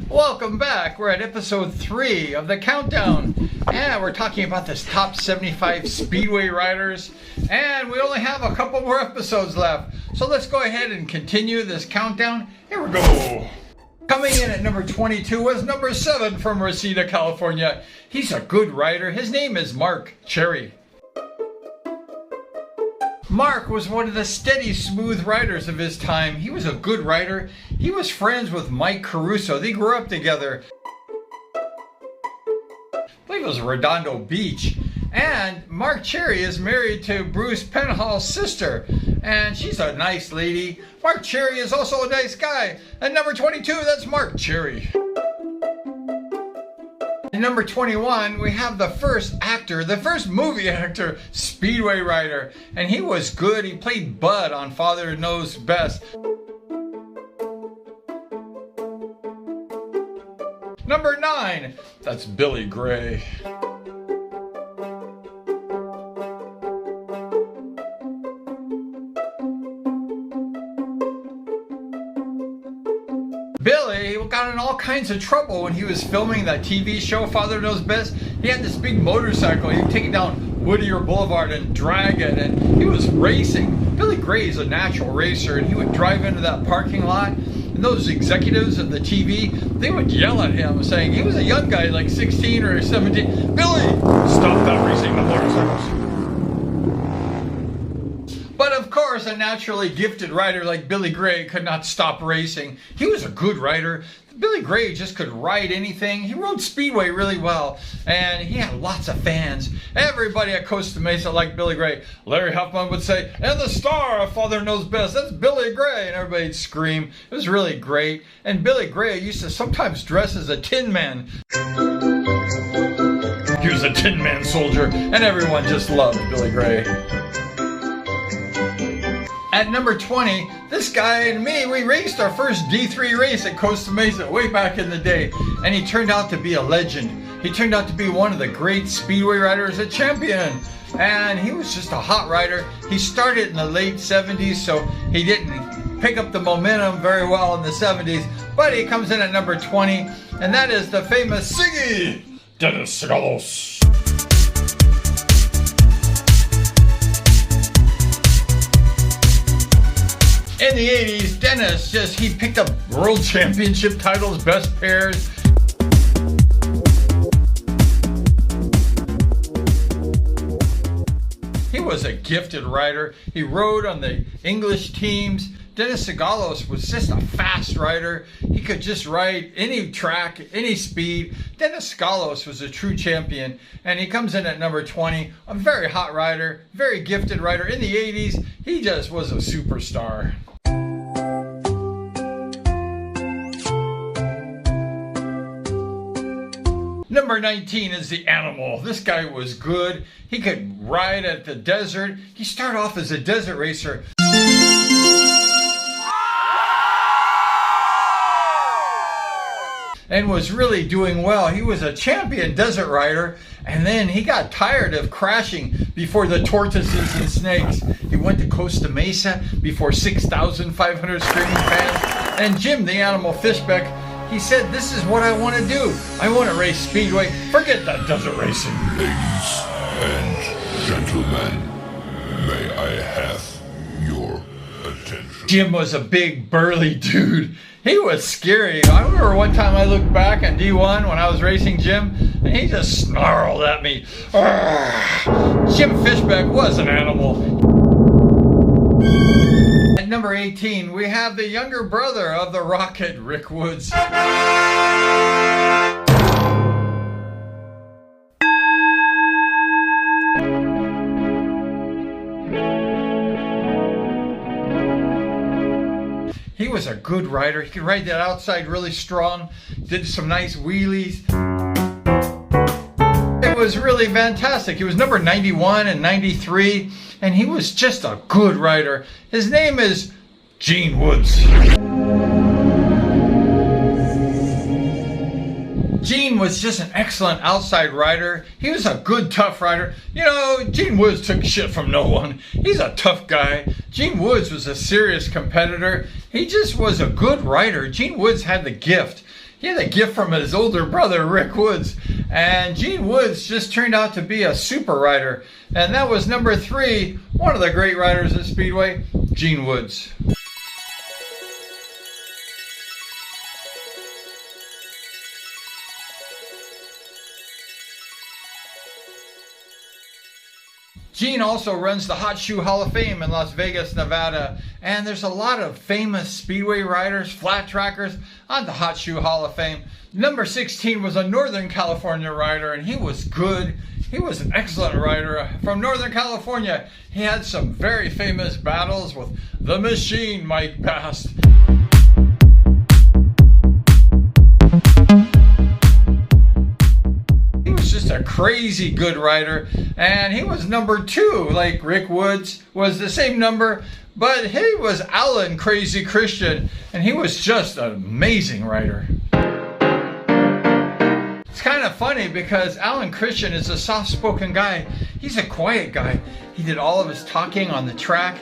Welcome back. We're at episode 3 of the countdown. And we're talking about this top 75 Speedway riders. And we only have a couple more episodes left. So let's go ahead and continue this countdown. Here we go. Coming in at number 22 was number 7 from Reseda, California. He's a good rider. His name is Mark Cherry. Mark was one of the steady, smooth riders of his time. He was a good rider. He was friends with Mike Caruso. They grew up together. I believe it was Redondo Beach. And Mark Cherry is married to Bruce Penhall's sister. And she's a nice lady. Mark Cherry is also a nice guy. At number 22, that's Mark Cherry. At number 21, we have the first actor, the first movie actor, Speedway rider. And he was good. He played Bud on Father Knows Best. Number 9, that's Billy Gray. Billy got in all kinds of trouble when he was filming that TV show, Father Knows Best. He had this big motorcycle. He'd take it down Whittier Boulevard and drag it, and he was racing. Billy Gray is a natural racer, and he would drive into that parking lot, and those executives of the TV, they would yell at him saying, he was a young guy, like 16 or 17, Billy, stop that racing the motorcycles. But of course, a naturally gifted rider like Billy Gray could not stop racing. He was a good rider. Billy Gray just could ride anything. He rode Speedway really well, and he had lots of fans. Everybody at Costa Mesa liked Billy Gray. Larry Huffman would say, and the star of Father Knows Best, that's Billy Gray, and everybody'd scream. It was really great. And Billy Gray used to sometimes dress as a Tin Man. He was a Tin Man soldier, and everyone just loved Billy Gray. At number 20, this guy and me, we raced our first D3 race at Costa Mesa way back in the day. And he turned out to be a legend. He turned out to be one of the great Speedway riders, a champion. And he was just a hot rider. He started in the late 70s, so he didn't pick up the momentum very well in the 70s. But he comes in at number 20, and that is the famous Siggy, Dennis Sigalos. In the 80s, Dennis he picked up world championship titles, best pairs. He was a gifted rider. He rode on the English teams. Dennis Sigalos was just a fast rider. He could just ride any track, any speed. Dennis Sigalos was a true champion, and he comes in at number 20. A very hot rider, very gifted rider. In the 80s, he just was a superstar. Number 19 is the Animal. This guy was good. He could ride at the desert. He started off as a desert racer. And was really doing well. He was a champion desert rider, and then he got tired of crashing before the tortoises and snakes. He went to Costa Mesa before 6,500 screaming fans. And Jim, the Animal Fishbeck, he said, this is what I want to do. I want to race Speedway. Forget that desert racing. Ladies and gentlemen, may I have your attention? Jim was a big, burly dude. He was scary. I remember one time I looked back at D1 when I was racing Jim, and he just snarled at me. Arrgh. Jim Fishbeck was an animal. At number 18, we have the younger brother of the Rocket, Rick Woods. He was a good rider. He could ride that outside really strong, did some nice wheelies. It was really fantastic. He was number 91 and 93, and he was just a good rider. His name is Gene Woods. Gene was just an excellent outside rider. He was a good, tough rider. You know, Gene Woods took shit from no one. He's a tough guy. Gene Woods was a serious competitor. He just was a good rider. Gene Woods had the gift. He had a gift from his older brother, Rick Woods. And Gene Woods just turned out to be a super rider. And that was number 3, one of the great riders at Speedway, Gene Woods. Gene also runs the Hot Shoe Hall of Fame in Las Vegas, Nevada, and there's a lot of famous Speedway riders, flat trackers on the Hot Shoe Hall of Fame. Number 16 was a Northern California rider, and he was good. He was an excellent rider from Northern California. He had some very famous battles with the Machine, Mike Bast. Just a crazy good rider, and he was number 2, like Rick Woods was the same number, but he was Alan Crazy Christian, and he was just an amazing rider. It's kind of funny because Alan Christian is a soft-spoken guy. He's a quiet guy. He did all of his talking on the track.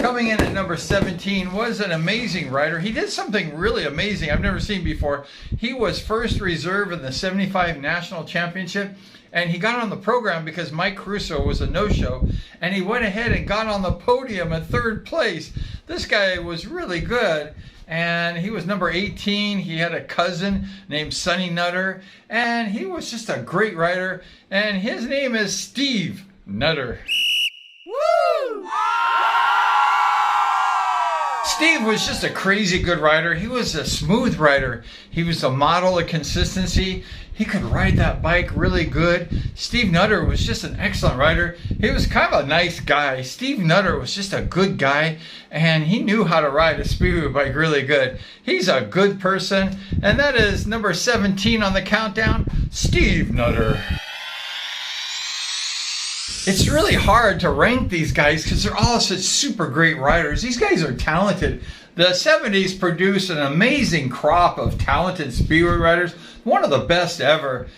Coming in at number 17 was an amazing rider. He did something really amazing I've never seen before. He was first reserve in the 75 National Championship, and he got on the program because Mike Caruso was a no-show, and he went ahead and got on the podium in 3rd place. This guy was really good, and he was number 18. He had a cousin named Sonny Nutter, and he was just a great rider, and his name is Steve Nutter. Woo! Steve was just a crazy good rider. He was a smooth rider. He was a model of consistency. He could ride that bike really good. Steve Nutter was just an excellent rider. He was kind of a nice guy. Steve Nutter was just a good guy, and he knew how to ride a Speedway bike really good. He's a good person, and that is number 17 on the countdown, Steve Nutter. It's really hard to rank these guys because they're all such super great riders. These guys are talented. The 70s produced an amazing crop of talented Speedway riders, one of the best ever.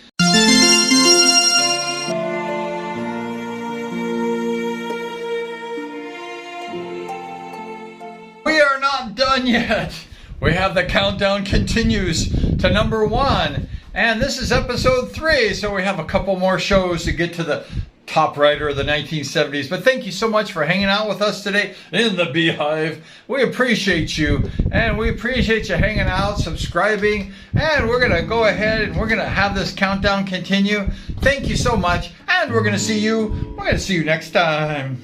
We are not done yet. We have the countdown continues to number 1. And this is episode 3, so we have a couple more shows to get to the top rider of the 1970s. But thank you so much for hanging out with us today in the Beehive. We appreciate you, and we appreciate you hanging out, subscribing, and we're gonna go ahead and we're gonna have this countdown continue. Thank you so much, and we're gonna see you next time.